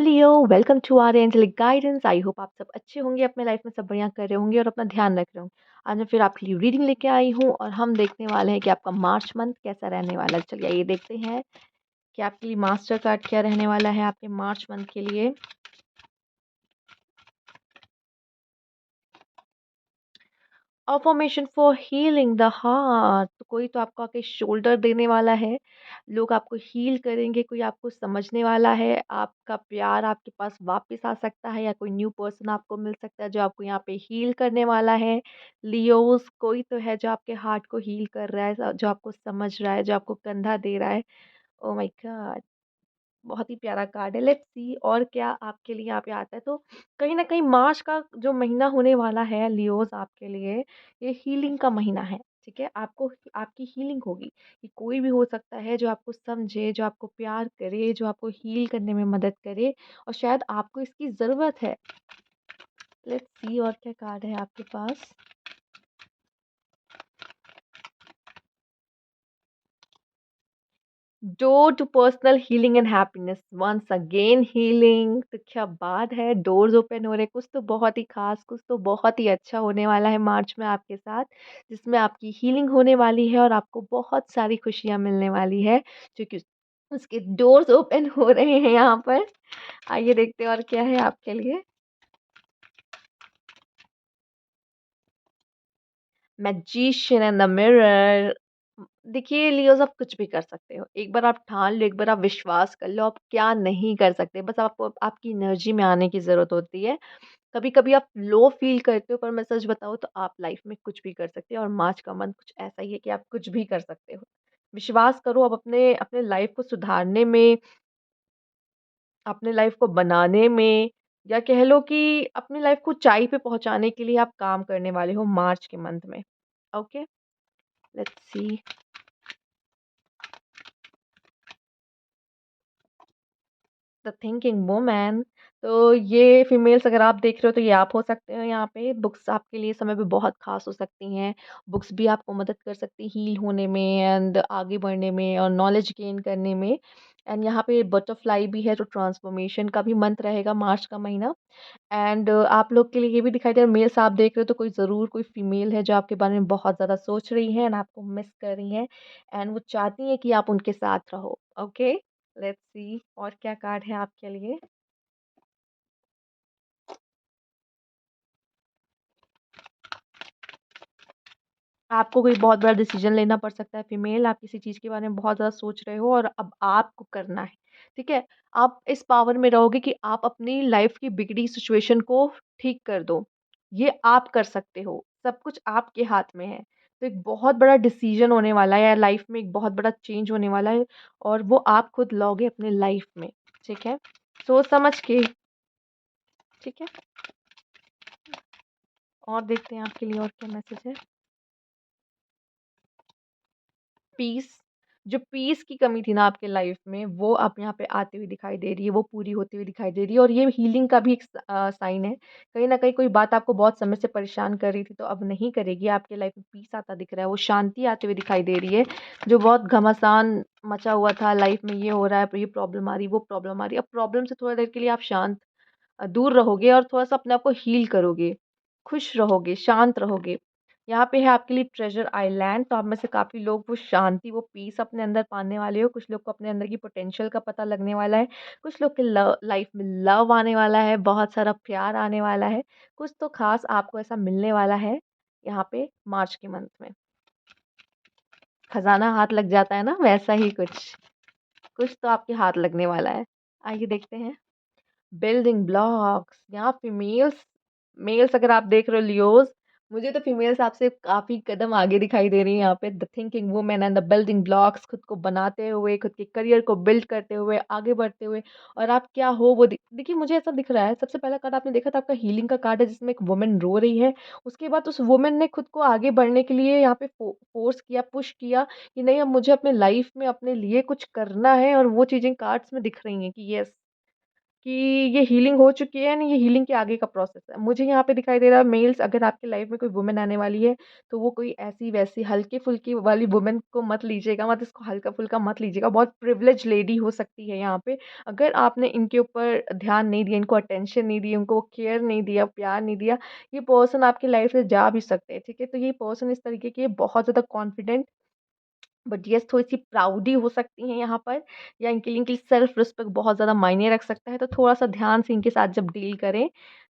Leo, welcome to our angelic guidance. I hope आप सब अच्छे होंगे, अपने लाइफ में सब बढ़िया कर रहे होंगे और अपना ध्यान रख रहे होंगे। आज मैं फिर आपके लिए रीडिंग लेके आई हूँ और हम देखने वाले हैं कि आपका मार्च मंथ कैसा रहने वाला है। चलिए ये देखते हैं कि आपके लिए मास्टर कार्ड क्या रहने वाला है आपके मार्च मंथ के लिए। Affirmation for healing the heart. तो कोई तो आपको आके शोल्डर देने वाला है, लोग आपको हील करेंगे, कोई आपको समझने वाला है, आपका प्यार आपके पास वापस आ सकता है या कोई न्यू पर्सन आपको मिल सकता है जो आपको यहाँ पे हील करने वाला है। लियोस, कोई तो है जो आपके हार्ट को हील कर रहा है, जो आपको समझ रहा है, जो आपको कंधा दे रहा है। ओ माय गॉड, बहुत ही प्यारा कार्ड है। लेट्स सी और क्या आपके लिए यहाँ पे आता है। तो कहीं न कहीं मार्च का जो महीना होने वाला है लियोज़ आपके लिए, ये हीलिंग का महीना है, ठीक है? आपको आपकी हीलिंग होगी। ये कोई भी हो सकता है जो आपको समझे, जो आपको प्यार करे, जो आपको हील करने में मदद करे और शायद आपको इसकी ज़रूरत है। लेट्स सी और क्या कार्ड है आपके पास। Door to personal healing and happiness, once again healing. तो क्या बात है, डोर्स ओपन हो रहे, कुछ तो बहुत ही खास, कुछ तो बहुत ही अच्छा होने वाला है मार्च में आपके साथ, जिसमें आपकी हीलिंग होने वाली है और आपको बहुत सारी खुशियां मिलने वाली है, क्योंकि उसके डोर्स ओपन हो रहे हैं यहाँ पर। आइए देखते हैं और क्या है आपके लिए। Magician and the mirror. देखिए लियोज़, आप कुछ भी कर सकते हो। एक बार आप ठान लो, एक बार आप विश्वास कर लो, आप क्या नहीं कर सकते। बस आपको आपकी एनर्जी में आने की ज़रूरत होती है। कभी-कभी आप लो फ़ील करते हो, पर मैं सच बताऊँ तो आप लाइफ़ में कुछ भी कर सकते हो और मार्च का मंथ कुछ ऐसा ही है कि आप कुछ भी कर सकते हो। विश्वास करो, आप अपने अपने लाइफ़ को सुधारने में, अपने लाइफ़ को बनाने में, या कह लो कि अपनी लाइफ़ को ऊँचाई पे पहुँचाने के लिए आप काम करने वाले हो मार्च के मंथ में। Okay, let's see. The thinking woman. तो ये फीमेल्स अगर आप देख रहे हो तो ये आप हो सकते हो यहाँ पे। बुक्स आपके लिए इस समय पे बहुत खास हो सकती हैं। बुक्स भी आपको मदद कर सकती हैं हील होने में एंड आगे बढ़ने में और नॉलेज गेन करने में। एंड यहाँ पे बटरफ्लाई भी है, तो ट्रांसफॉर्मेशन का भी मंथ रहेगा मार्च का महीना। एंड आप लोग के लिए ये भी दिखाई दे रहा है, मेल्स आप देख रहे हो तो कोई ज़रूर कोई फीमेल है जो आपके बारे में बहुत ज़्यादा सोच रही है एंड आपको मिस कर रही है एंड वो चाहती है कि आप उनके साथ रहो। ओके, लेट्स सी और क्या कार्ड है आपके लिए। आपको कोई बहुत बड़ा डिसीजन लेना पड़ सकता है फीमेल, आप किसी चीज़ के बारे में बहुत ज़्यादा सोच रहे हो और अब आपको करना है, ठीक है? आप इस पावर में रहोगे कि आप अपनी लाइफ़ की बिगड़ी सिचुएशन को ठीक कर दो। ये आप कर सकते हो, सब कुछ आपके हाथ में है। तो एक बहुत बड़ा डिसीजन होने वाला है या लाइफ़ में एक बहुत बड़ा चेंज होने वाला है और वो आप खुद लाओगे अपने लाइफ़ में, ठीक है? सोच समझ के, ठीक है? और देखते हैं आपके लिए और क्या मैसेज है। पीस, जो पीस की कमी थी ना आपके लाइफ में, वो अब यहाँ पे आती हुई दिखाई दे रही है, वो पूरी होती हुई दिखाई दे रही है और ये हीलिंग का भी एक साइन है। कहीं न कहीं कोई बात आपको बहुत समय से परेशान कर रही थी, तो अब नहीं करेगी। आपके लाइफ में पीस आता दिख रहा है, वो शांति आती हुई दिखाई दे रही है। जो बहुत घमासान मचा हुआ था लाइफ में, ये हो रहा है, ये प्रॉब्लम आ रही है, वो प्रॉब्लम आ रही है। अब प्रॉब्लम से थोड़ी देर के लिए आप शांत दूर रहोगे और थोड़ा-सा अपने आप को हील करोगे, खुश रहोगे, शांत रहोगे। यहाँ पे है आपके लिए ट्रेजर आइलैंड, तो आप में से काफ़ी लोग वो शांति, वो पीस अपने अंदर पाने वाले हो। कुछ लोग को अपने अंदर की पोटेंशियल का पता लगने वाला है। कुछ लोग के लाइफ में लव आने वाला है, बहुत सारा प्यार आने वाला है। कुछ तो ख़ास आपको ऐसा मिलने वाला है यहाँ पे मार्च के मंथ में। खज़ाना हाथ लग जाता है ना, वैसा ही कुछ। कुछ तो आपके हाथ लगने वाला है। आइए देखते हैं। बिल्डिंग ब्लॉक्स, यहाँ फीमेल्स, मेल्स अगर आप देख रहे हो लियोज़, मुझे तो फीमेल्स आपसे काफ़ी कदम आगे दिखाई दे रही हैं यहाँ पे। The thinking woman and the building blocks, खुद को बनाते हुए, खुद के करियर को बिल्ड करते हुए, आगे बढ़ते हुए और आप क्या हो वो देखिए मुझे ऐसा दिख रहा है। सबसे पहला कार्ड आपने देखा था, आपका हीलिंग का कार्ड है जिसमें एक वुमन रो रही है। उसके बाद उस वुमन ने खुद को आगे बढ़ने के लिए यहाँ पे फ़ोर्स किया, पुश किया कि नहीं, अब मुझे अपने लाइफ़ में अपने लिए कुछ करना है और वो चीज़ें कार्ड्स में दिख रही हैं कि येस, कि ये हीलिंग हो चुकी है ना, ये हीलिंग के आगे का प्रोसेस है। मुझे यहाँ पे दिखाई दे रहा है मेल्स, अगर आपकी लाइफ में कोई वुमन आने वाली है, तो वो कोई ऐसी-वैसी हल्की-फुल्की वाली वुमन को मत लीजिएगा, मत इसको हल्का-फुल्का मत लीजिएगा, बहुत प्रिविलेज्ड लेडी हो सकती है यहाँ पे। अगर आपने इनके ऊपर ध्यान नहीं दिया, इनको अटेंशन नहीं दी, उनको केयर नहीं दिया, प्यार नहीं दिया, ये पर्सन आपकी लाइफ से जा भी सकते हैं, ठीक है? तो ये पर्सन इस तरीके के बहुत ज़्यादा कॉन्फिडेंट, बट येस थोड़ी-सी प्राउडी हो सकती हैं यहाँ पर, या इनकी सेल्फ रिस्पेक्ट बहुत ज़्यादा मायने रख सकता है, तो थोड़ा-सा ध्यान से इनके साथ जब डील करें,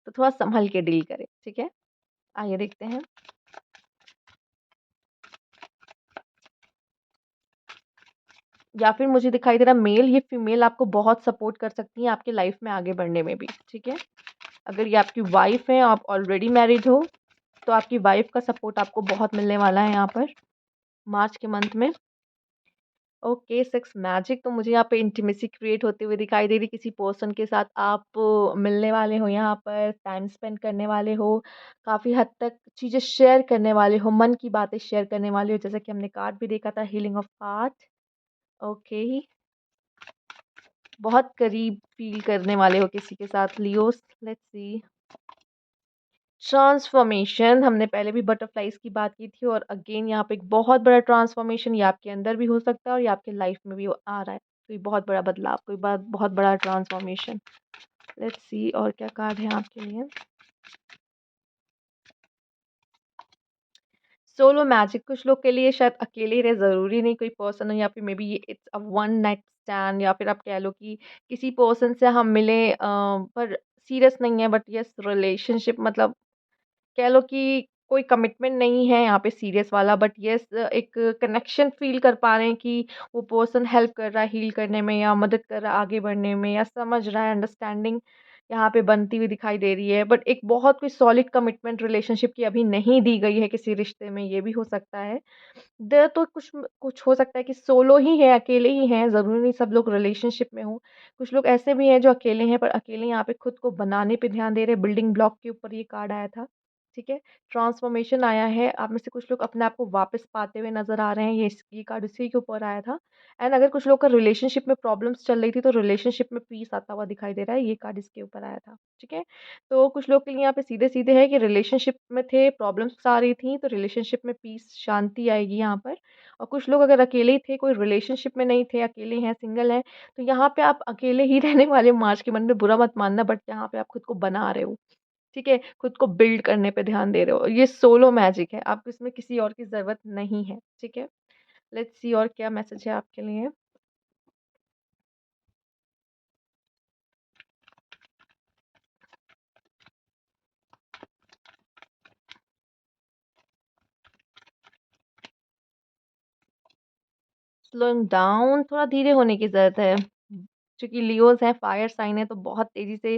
तो थोड़ा सँभल के डील करें, ठीक है? आइए देखते हैं। या फिर मुझे दिखाई दे रहा है मेल, ये फीमेल आपको बहुत सपोर्ट कर सकती हैं आपकी लाइफ में आगे बढ़ने में भी, ठीक है? अगर ये आपकी वाइफ़ है, आप ऑलरेडी मैरिड हो, तो आपकी वाइफ़ का सपोर्ट आपको बहुत मिलने वाला है यहाँ पर, मार्च के मंथ में। ओके, सेक्स मैजिक, तो मुझे यहाँ पे इंटिमेसी क्रिएट होते हुए दिखाई दे रही, किसी पर्सन के साथ आप मिलने वाले हो यहाँ पर, टाइम स्पेंड करने वाले हो, काफ़ी हद तक चीज़ें शेयर करने वाले हो, मन की बातें शेयर करने वाले हो, जैसा कि हमने कार्ड भी देखा था, हीलिंग ऑफ हार्ट। ओके, बहुत करीब फ़ील करने वाले हो किसी के साथ, लियोस, लेट्स सी। ट्रांसफ़ॉर्मेशन, हमने पहले भी बटरफ्लाइज़ की बात की थी, और अगेन यहाँ पे एक बहुत बड़ा ट्रांसफ़ॉर्मेशन, ये आपके अंदर भी हो सकता है और ये आपके लाइफ़ में भी आ रहा है। कोई बहुत बड़ा बदलाव, कोई बहुत बड़ा ट्रांसफ़ॉर्मेशन। लेट्स सी और क्या कार्ड है आपके लिए? सोलो मैजिक, कुछ लोग के लिए शायद अकेले ही रहे, ज़रूरी नहीं कोई पर्सन हो, या फिर मे बी ये it's a one night stand, या फिर आप कह लो कि किसी पर्सन से हम मिले, पर सीरियस नहीं है, बट येस रिलेशनशिप, मतलब कह लो कि कोई कमिटमेंट नहीं है यहाँ पे सीरियस वाला, बट येस एक कनेक्शन फ़ील कर पा रहे हैं कि वो पर्सन हेल्प कर रहा है हील करने में, या मदद कर रहा है आगे बढ़ने में, या समझ रहा है, अंडरस्टैंडिंग यहाँ पे बनती हुई दिखाई दे रही है। बट एक बहुत कोई सॉलिड कमिटमेंट रिलेशनशिप की अभी नहीं दी गई है किसी रिश्ते में, ये भी हो सकता है। तो कुछ कुछ हो सकता है कि सोलो ही है, अकेले ही हैं, ज़रूरी नहीं सब लोग रिलेशनशिप में हों। कुछ लोग ऐसे भी हैं जो अकेले हैं, पर अकेले यहाँ पे खुद को बनाने पे ध्यान दे रहे हैं, बिल्डिंग ब्लॉक के ऊपर ये कार्ड आया था, ठीक है? ट्रांसफॉर्मेशन आया है, आप में से कुछ लोग अपने आप को वापस पाते हुए नज़र आ रहे हैं, ये कार्ड इसी के ऊपर आया था। एंड अगर कुछ लोग का रिलेशनशिप में प्रॉब्लम्स चल रही थी, तो रिलेशनशिप में पीस आता हुआ दिखाई दे रहा है, ये कार्ड इसके ऊपर आया था, ठीक है? तो कुछ लोग के लिए यहाँ पे सीधे-सीधे है कि रिलेशनशिप में थे, प्रॉब्लम्स आ रही थी, तो रिलेशनशिप में पीस, शांति आएगी यहाँ पर। और कुछ लोग अगर अकेले ही थे, कोई रिलेशनशिप में नहीं थे, अकेले हैं, सिंगल हैं, तो यहाँ पे आप अकेले ही रहने वाले, मार्च के मन में बुरा मत मानना, बट यहाँ पे आप खुद को बना रहे हो, ठीक है? खुद को बिल्ड करने पे ध्यान दे रहे हो। ये सोलो मैजिक है, आपको इसमें किसी और की ज़रूरत नहीं है, ठीक है? लेट्स सी और क्या मैसेज है आपके लिए? स्लोइंग डाउन, थोड़ा धीरे होने की ज़रूरत है। चूँकि लियोज़ हैं, फायर साइन है, तो बहुत तेज़ी से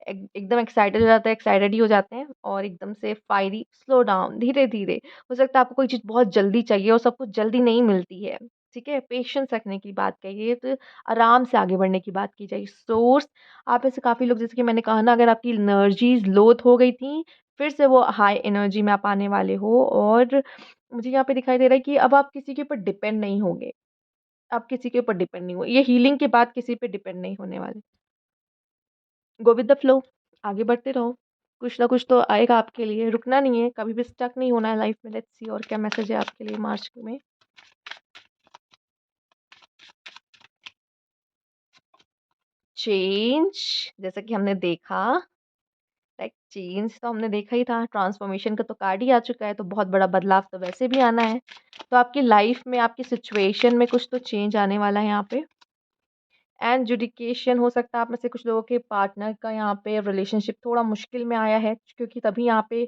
एकदम एक्साइटेड हो जाते हैं, एक्साइटेड ही हो जाते हैं, और एकदम से फायरी, स्लो डाउन, धीरे-धीरे। हो सकता है आपको कोई चीज़ बहुत जल्दी चाहिए और सब कुछ जल्दी नहीं मिलती है, ठीक है? पेशेंस रखने की बात कही है, तो आराम से आगे बढ़ने की बात की जाए। सोर्स, आप में से काफ़ी लोग, जैसे कि मैंने कहा ना, अगर आपकी एनर्जीज़ लो हो गई थी, फिर से वो हाई एनर्जी में आप आने वाले हो, और मुझे यहाँ पे दिखाई दे रहा है कि अब आप किसी के ऊपर डिपेंड नहीं होंगे। आप किसी के ऊपर डिपेंड नहीं हो, ये हीलिंग के बाद किसी पे डिपेंड नहीं होने वाले। गो विद द फ्लो, आगे बढ़ते रहो। कुछ ना कुछ तो आएगा आपके लिए, रुकना नहीं है, कभी भी स्टक नहीं होना है लाइफ में। लेट्स सी और क्या मैसेज है आपके लिए मार्च में। चेंज, जैसा कि हमने देखा, लाइक चेंज तो हमने देखा ही था, ट्रांसफॉर्मेशन का तो कार्ड ही आ चुका है, तो बहुत बड़ा बदलाव तो वैसे भी आना है। तो आपकी लाइफ में, आपकी सिचुएशन में कुछ तो चेंज आने वाला है यहाँ पे। एंड जुडिकेशन, हो सकता है आप में से कुछ लोगों के पार्टनर का यहाँ पे रिलेशनशिप थोड़ा मुश्किल में आया है, क्योंकि तभी यहाँ पे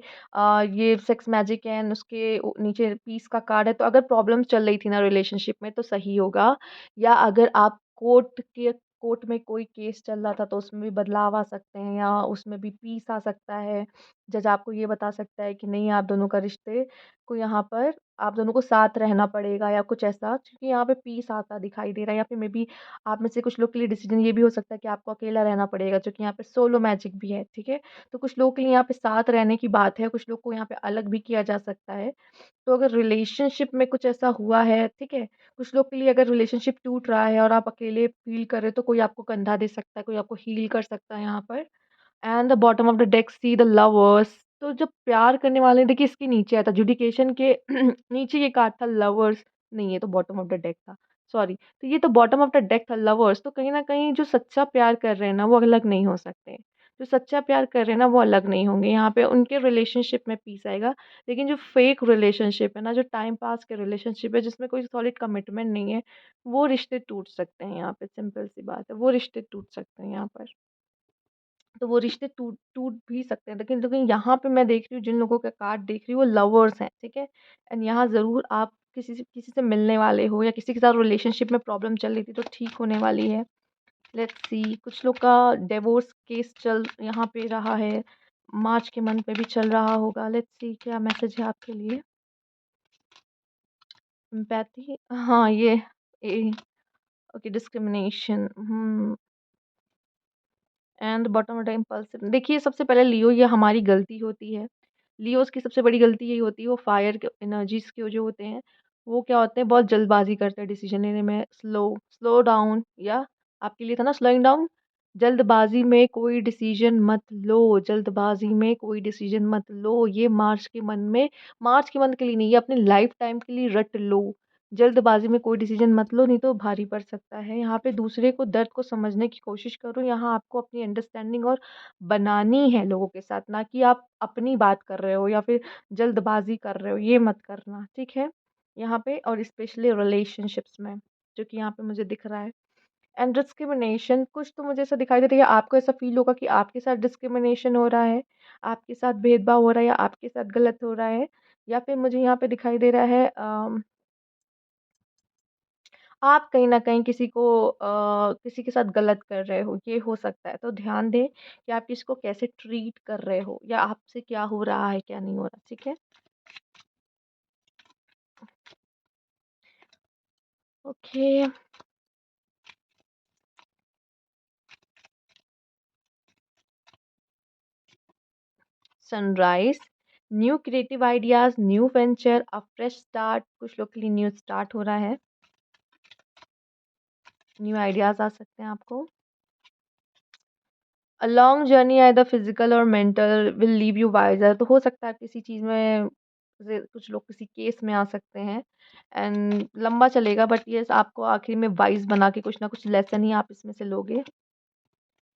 ये सेक्स मैजिक है, एंड उसके नीचे पीस का कार्ड है। तो अगर प्रॉब्लम चल रही थी ना रिलेशनशिप में, तो सही होगा। या अगर आप कोर्ट में कोई केस चल रहा था, तो उसमें भी बदलाव आ सकते हैं, या उसमें भी पीस आ सकता है। जज आपको ये बता सकता है कि नहीं, आप दोनों का रिश्ते को यहाँ पर आप दोनों को साथ रहना पड़ेगा या कुछ ऐसा, क्योंकि यहाँ पे पीस आता दिखाई दे रहा है, या फिर मे बी आप में से कुछ लोग के लिए डिसीजन ये भी हो सकता है कि आपको अकेला रहना पड़ेगा, जो कि यहाँ पे सोलो मैजिक भी है, ठीक है। तो कुछ लोगों के लिए यहाँ पे साथ रहने की बात है, कुछ लोग को यहाँ पे अलग भी किया जा सकता है। तो अगर रिलेशनशिप में कुछ ऐसा हुआ है, ठीक है, कुछ लोग के लिए अगर रिलेशनशिप टूट रहा है और आप अकेले फील कर रहे हो, तो कोई आपको कंधा दे सकता है, कोई आपको हील कर सकता है यहाँ पर। And the bottom of the deck see the lovers. तो जब प्यार करने वाले, देखिए इसके नीचे आया था जुडिकेशन के नीचे ये कार्ड था लवर्स। नहीं, ये तो बॉटम ऑफ द डेक था, सॉरी। तो ये तो बॉटम ऑफ द डेक था लवर्स। तो कहीं ना कहीं जो सच्चा प्यार कर रहे हैं ना, वो अलग नहीं हो सकते। जो सच्चा प्यार कर रहे हैं ना, वो अलग नहीं होंगे। यहाँ पे उनके रिलेशनशिप में पीस आएगा। लेकिन जो फेक रिलेशनशिप है ना, जो टाइम पास के रिलेशनशिप है, जिसमें कोई सॉलिड कमिटमेंट नहीं है, वो रिश्ते टूट सकते हैं। यहाँ पे सिंपल सी बात है, वो रिश्ते टूट सकते हैं यहाँ पर। तो वो रिश्ते टूट टूट भी सकते हैं। लेकिन लेकिन यहाँ पे मैं देख रही हूँ, जिन लोगों का कार्ड देख रही हूँ, वो लवर्स हैं, ठीक है। एंड यहाँ ज़रूर आप किसी से मिलने वाले हो, या किसी के साथ रिलेशनशिप में प्रॉब्लम चल रही थी तो ठीक होने वाली है। लेट्स सी, कुछ लोग का डिवोर्स केस चल यहाँ पे रहा है, मार्च के मंथ में भी चल रहा होगा। लेट्स सी क्या मैसेज है आपके लिए। एम्पैथी, हाँ ये okay, discrimination, and bottom of the impulsive. देखिए सबसे पहले लियो, ये हमारी गलती होती है। लियोज़ की सबसे बड़ी गलती यही होती है, वो फायर के एनर्जीज़ के जो होते हैं, वो क्या होते हैं, बहुत जल्दबाज़ी करते हैं डिसीजन लेने में। स्लो डाउन, या आपके लिए था ना स्लोइंग डाउन। जल्दबाज़ी में कोई डिसीजन मत लो, जल्दबाज़ी में कोई डिसीजन मत लो। ये मार्च के मंथ के लिए नहीं, ये अपने लाइफ टाइम के लिए रट लो। जल्दबाज़ी में कोई डिसीजन मत लो, नहीं तो भारी पड़ सकता है। यहाँ पे दूसरे को दर्द को समझने की कोशिश करो। यहाँ आपको अपनी अंडरस्टैंडिंग और बनानी है लोगों के साथ, ना कि आप अपनी बात कर रहे हो या फिर जल्दबाजी कर रहे हो, ये मत करना, ठीक है। यहाँ पे और स्पेशली रिलेशनशिप्स में, जो कि यहाँ पे मुझे दिख रहा है। एंड डिस्क्रिमिनेशन, कुछ तो मुझे ऐसा दिखाई दे रहा है, आपको ऐसा फील होगा कि आपके साथ डिस्क्रिमिनेशन हो रहा है, आपके साथ भेदभाव हो रहा है, या आपके साथ गलत हो रहा है। या फिर मुझे यहाँ पे दिखाई दे रहा है आप कहीं न कहीं किसी के साथ गलत कर रहे हो, ये हो सकता है। तो ध्यान दें कि आप किसको कैसे ट्रीट कर रहे हो, या आपसे क्या हो रहा है, क्या नहीं हो रहा, ठीक है? Okay, sunrise, new creative ideas, new venture, अ फ्रेश स्टार्ट। कुछ लोग के लिए न्यू स्टार्ट हो रहा है, न्यू आइडियाज़ आ सकते हैं आपको। A long journey either physical or mental will leave you wiser. तो हो सकता है आप किसी चीज़ में जैसे कुछ लोग किसी केस में आ सकते हैं, एंड लंबा चलेगा, बट येस आपको आखिर में वाइज़ बना के कुछ ना कुछ लेसन ही आप इसमें से लोगे।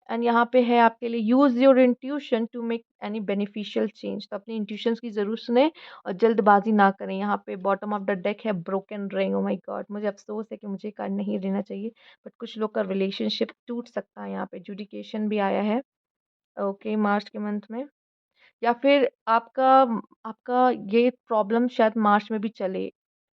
एंड यहाँ पे है आपके लिए, use your intuition to make any beneficial change. तो अपनी इंट्यूशंस की ज़रूर सुने और जल्दबाजी ना करें। यहाँ पे बॉटम ऑफ द डेक है broken ring. Oh my God! मुझे अफ़सोस है कि मुझे ये कार्ड नहीं लेना चाहिए, बट कुछ लोग का रिलेशनशिप टूट सकता है। यहाँ पे जुडिकेशन भी आया है, ओके, मार्च के मंथ में। या फिर आपका आपका ये प्रॉब्लम शायद मार्च में भी चले,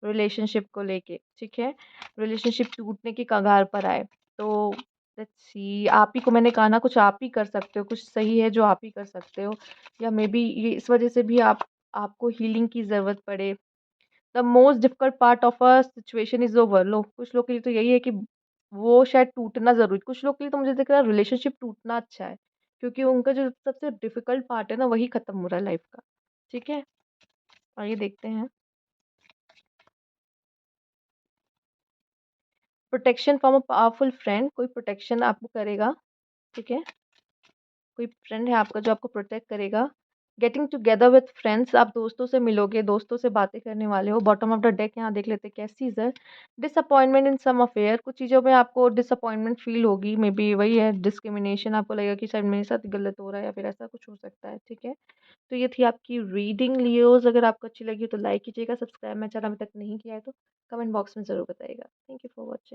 रिलेशनशिप को लेके, ठीक है? रिलेशनशिप टूटने की कगार पर आए। तो लेट्स सी, आप ही को मैंने कहा ना, कुछ आप ही कर सकते हो, कुछ सही है जो आप ही कर सकते हो, या मे बी ये इस वजह से भी आपको हीलिंग की ज़रूरत पड़े। The most difficult part of a situation is over. लो, कुछ लोग के लिए तो यही है कि वो शायद टूटना ज़रूरी, कुछ लोग के लिए तो मुझे दिख रहा है रिलेशनशिप टूटना अच्छा है, क्योंकि उनका जो सबसे डिफिकल्ट पार्ट है ना, वही खत्म हो रहा है लाइफ का, ठीक है? आइए देखते हैं। Protection from a powerful friend, कोई प्रोटेक्शन आपको करेगा, ठीक है? कोई फ्रेंड है आपका जो आपको प्रोटेक्ट करेगा। गेटिंग टुगेदर विद फ्रेंड्स, आप दोस्तों से मिलोगे, दोस्तों से बातें करने वाले हो। बॉटम ऑफ द डेक यहाँ देख लेते हैं क्या चीज़ है। डिसअपॉइंटमेंट इन सम अफेयर, कुछ चीज़ों में आपको डिसअपॉइंटमेंट फील होगी, मे बी वही है डिस्क्रिमिनेशन। आपको लगेगा कि शायद मेरे साथ गलत हो रहा है, या फिर ऐसा कुछ हो सकता है, ठीक है? तो ये थी आपकी रीडिंग लियोज़। अगर आपको अच्छी लगी हो तो लाइक कीजिएगा, सब्सक्राइब मेरा चैनल अभी तक नहीं किया है तो कमेंट बॉक्स में ज़रूर बताइएगा। Thank you for watching.